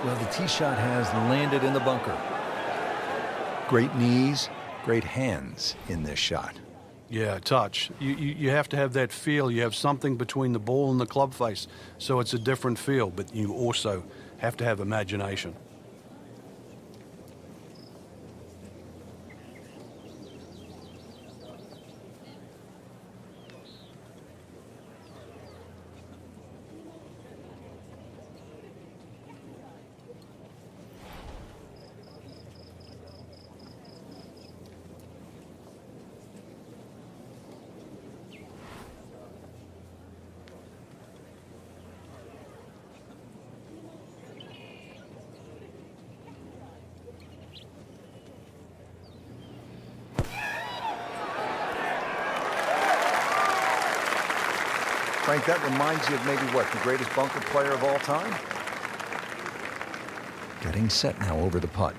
Well, the tee shot has landed in the bunker. Great knees, great hands in this shot. Yeah, touch. You have to have that feel. You have something between the ball and the club face, so it's a different feel, but you also have to have imagination. Frank, that reminds you of maybe what, the greatest bunker player of all time? Getting set now over the putt.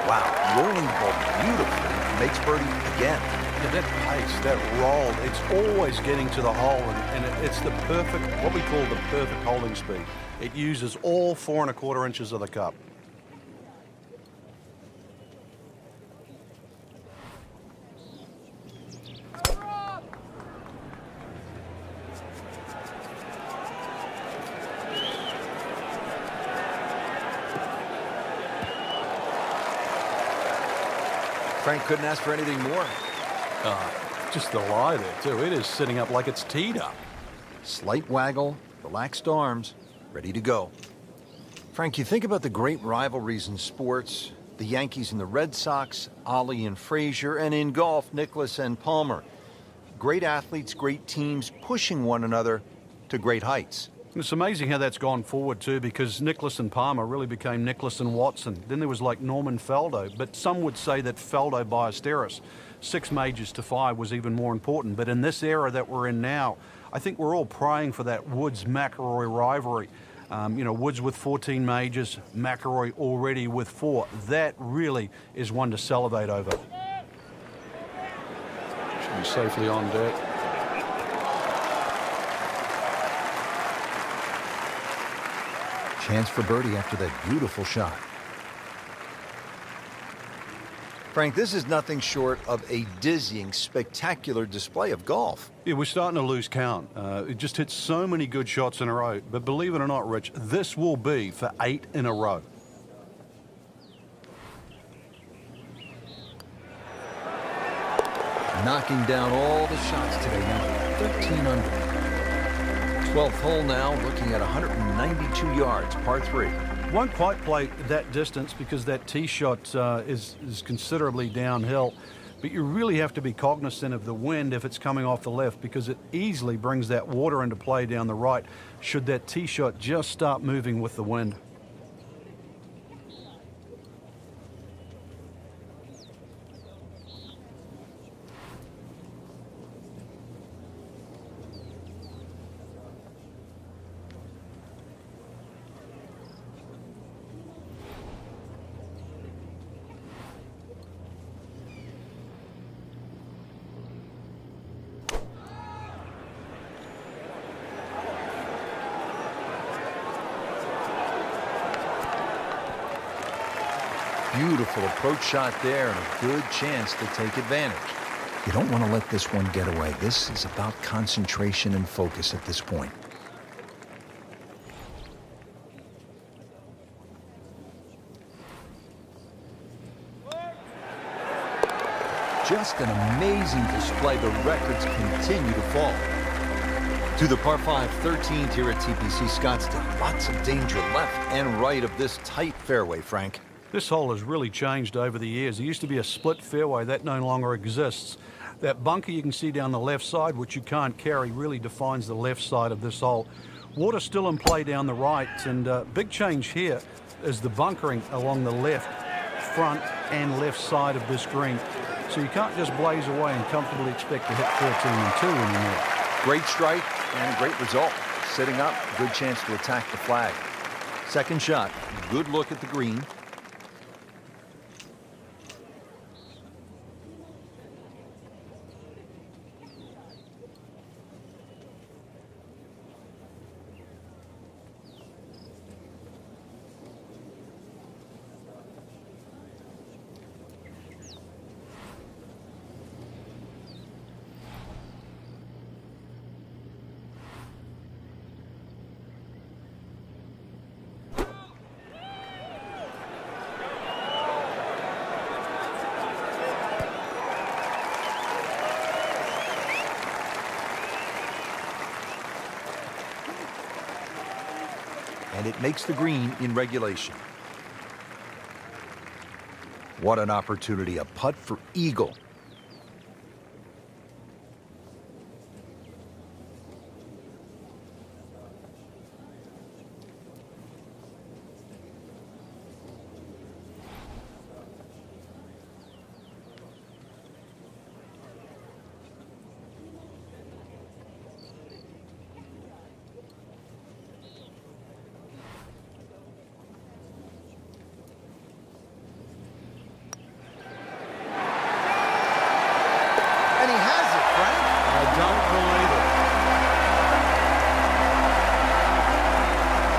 Wow, rolling the ball beautifully. Makes birdie again. Yeah, that pace, that roll, it's always getting to the hole, and it's the perfect, what we call the perfect holding speed. It uses all 4 1/4 inches of the cup. Frank couldn't ask for anything more. Just the lie there, too. It is sitting up like it's teed up. Slight waggle, relaxed arms, ready to go. Frank, you think about the great rivalries in sports, the Yankees and the Red Sox, Ollie and Frazier, and in golf, Nicklaus and Palmer. Great athletes, great teams, pushing one another to great heights. It's amazing how that's gone forward too, because Nicklaus and Palmer really became Nicklaus and Watson. Then there was like Norman Faldo, but some would say that Faldo Ballesteros, 6 majors to 5 was even more important. But in this era that we're in now, I think we're all praying for that Woods-McIlroy rivalry. Woods with 14 majors, McIlroy already with 4. That really is one to salivate over. Should be safely on deck. Chance for birdie after that beautiful shot. Frank, this is nothing short of a dizzying, spectacular display of golf. Yeah, we're starting to lose count. It just hit so many good shots in a row. But believe it or not, Rich, this will be for 8 in a row. Knocking down all the shots today, now 13 under. 12th hole now, looking at 192 yards, par 3. Won't quite play that distance because that tee shot is considerably downhill. But you really have to be cognizant of the wind if it's coming off the left, because it easily brings that water into play down the right should that tee shot just start moving with the wind. Beautiful approach shot there, and a good chance to take advantage. You don't want to let this one get away. This is about concentration and focus at this point. Just an amazing display. The records continue to fall. To the par 5 13th here at TPC Scottsdale. Lots of danger left and right of this tight fairway, Frank. This hole has really changed over the years. There used to be a split fairway. That no longer exists. That bunker you can see down the left side, which you can't carry, really defines the left side of this hole. Water still in play down the right, and big change here is the bunkering along the left, front and left side of this green. So you can't just blaze away and comfortably expect to hit 13 and 2 anymore. Great strike and a great result. Sitting up, good chance to attack the flag. Second shot, good look at the green. And it makes the green in regulation. What an opportunity, a putt for eagle. And he has it, Frank. I don't believe it.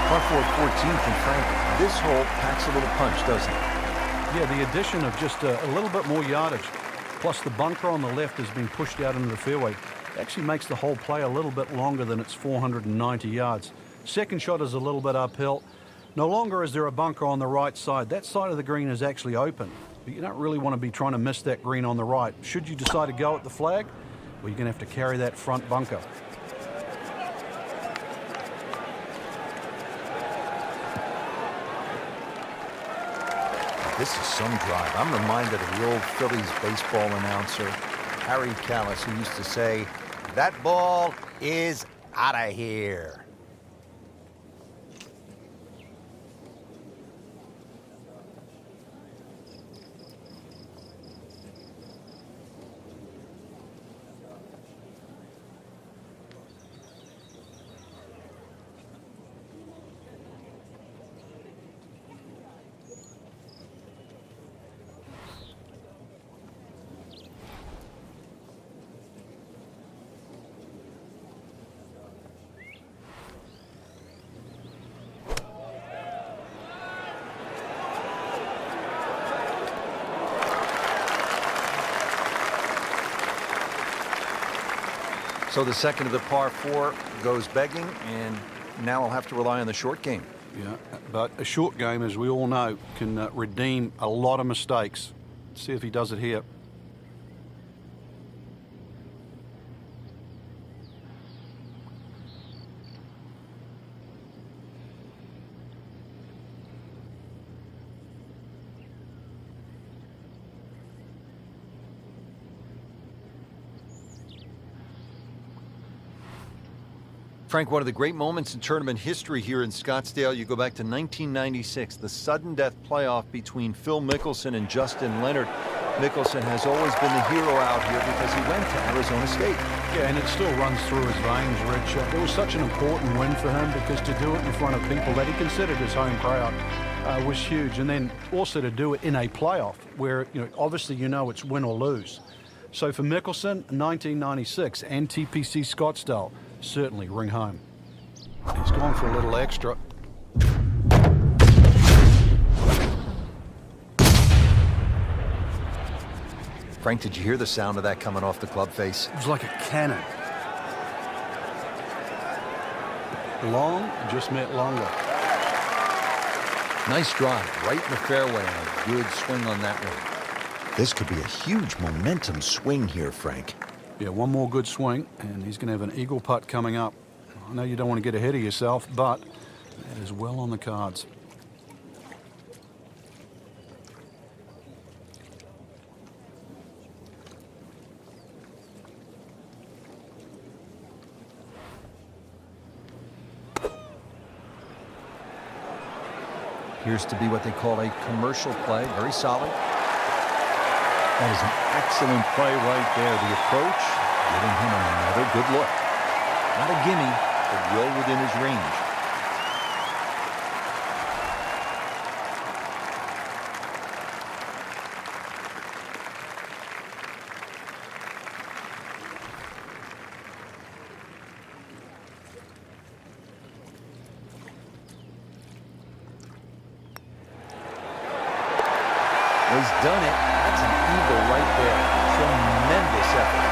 Par 4 14th, and Frank, this hole packs a little punch, doesn't it? Yeah, the addition of just a little bit more yardage, plus the bunker on the left has been pushed out into the fairway, actually makes the whole play a little bit longer than its 490 yards. Second shot is a little bit uphill. No longer is there a bunker on the right side. That side of the green is actually open. But you don't really want to be trying to miss that green on the right. Should you decide to go at the flag, well, you're going to have to carry that front bunker. This is some drive. I'm reminded of the old Phillies baseball announcer, Harry Callis, who used to say, "That ball is out of here." So the second of the par 4 goes begging, and now I'll have to rely on the short game. Yeah, but a short game, as we all know, can redeem a lot of mistakes. See if he does it here. Frank, one of the great moments in tournament history here in Scottsdale. You go back to 1996, the sudden death playoff between Phil Mickelson and Justin Leonard. Mickelson has always been the hero out here because he went to Arizona State. Yeah, and it still runs through his veins, Rich. It was such an important win for him because to do it in front of people that he considered his home crowd was huge. And then also to do it in a playoff where, obviously it's win or lose. So for Mickelson, 1996 and TPC Scottsdale certainly ring home. He's gone for a little extra. Frank, did you hear the sound of that coming off the club face? It was like a cannon. Long just meant longer. Nice drive, right in the fairway, and a good swing on that one. This could be a huge momentum swing here, Frank. Yeah, one more good swing, and he's going to have an eagle putt coming up. I know you don't want to get ahead of yourself, but that is well on the cards. Appears to be what they call a commercial play. Very solid. That is an excellent play right there. The approach, giving him another good look. Not a gimme, but well within his range. He's done it. That's an eagle right there. Tremendous effort.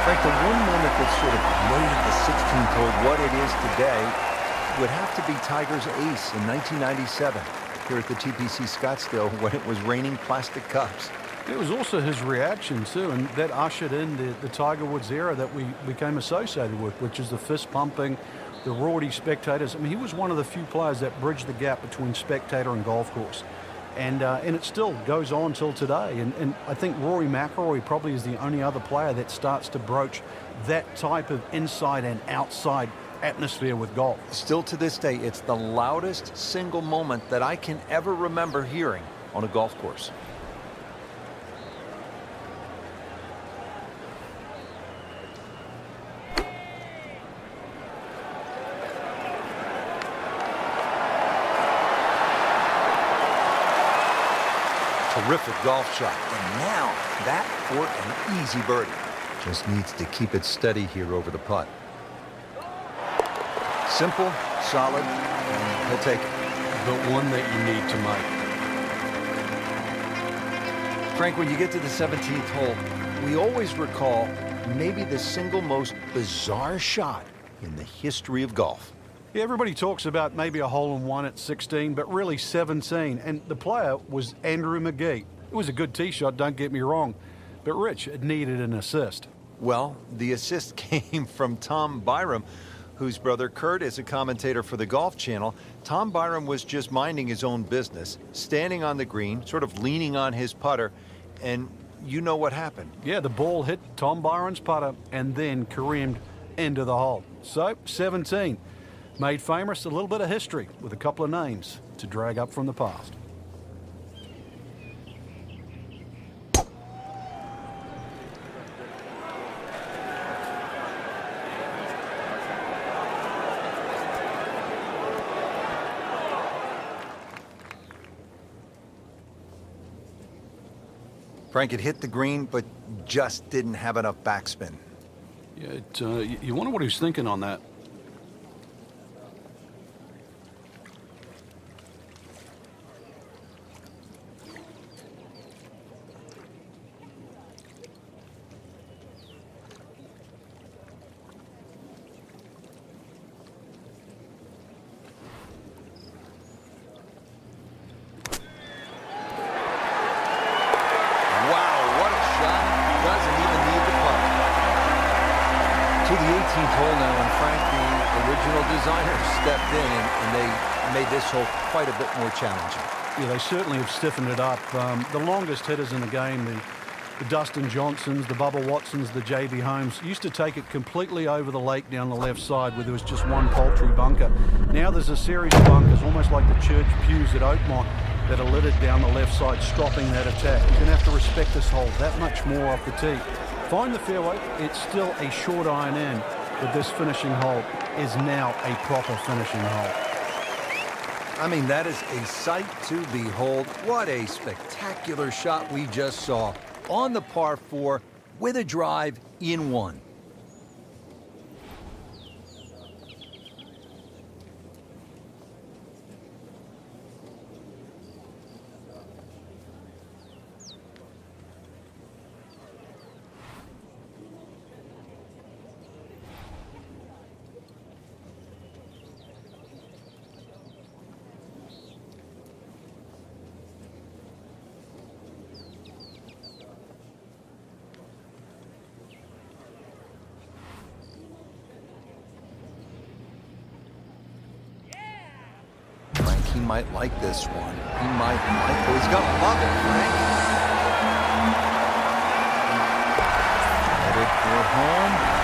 Frank, the one moment that sort of made the 16th hole what it is today would have to be Tiger's ace in 1997 here at the TPC Scottsdale when it was raining plastic cups. It was also his reaction, too, and that ushered in the Tiger Woods era that we became associated with, which is the fist pumping, the rowdy spectators. I mean, he was one of the few players that bridged the gap between spectator and golf course. And it still goes on till today. And I think Rory McIlroy probably is the only other player that starts to broach that type of inside and outside atmosphere with golf. Still to this day, it's the loudest single moment that I can ever remember hearing on a golf course. Terrific golf shot. And now that for an easy birdie. Just needs to keep it steady here over the putt. Simple, solid, and he'll take it. But one that you need to make. Frank, when you get to the 17th hole, we always recall maybe the single most bizarre shot in the history of golf. Yeah, everybody talks about maybe a hole-in-one at 16, but really 17. And the player was Andrew McGee. It was a good tee shot, don't get me wrong. But Rich, it needed an assist. Well, the assist came from Tom Byram, whose brother Kurt is a commentator for the Golf Channel. Tom Byram was just minding his own business, standing on the green, sort of leaning on his putter, and you know what happened. Yeah, the ball hit Tom Byram's putter and then careened into the hole. So, 17. Made famous, a little bit of history with a couple of names to drag up from the past. Frank, it hit the green, but just didn't have enough backspin. Yeah, you wonder what he was thinking on that. To the 18th hole now, and Frank, the original designers stepped in and they made this hole quite a bit more challenging. Yeah, they certainly have stiffened it up. The longest hitters in the game, the Dustin Johnsons, the Bubba Watsons, the J.B. Holmes, used to take it completely over the lake down the left side where there was just one paltry bunker. Now there's a series of bunkers, almost like the church pews at Oakmont, that are littered down the left side, stopping that attack. You're going to have to respect this hole that much more off the tee. Find the fairway. It's still a short iron in, but this finishing hole is now a proper finishing hole. I mean, that is a sight to behold. What a spectacular shot we just saw on the par 4 with a drive in one. He might like this one. He might. Oh, he's got to love it, Frank. Headed for home.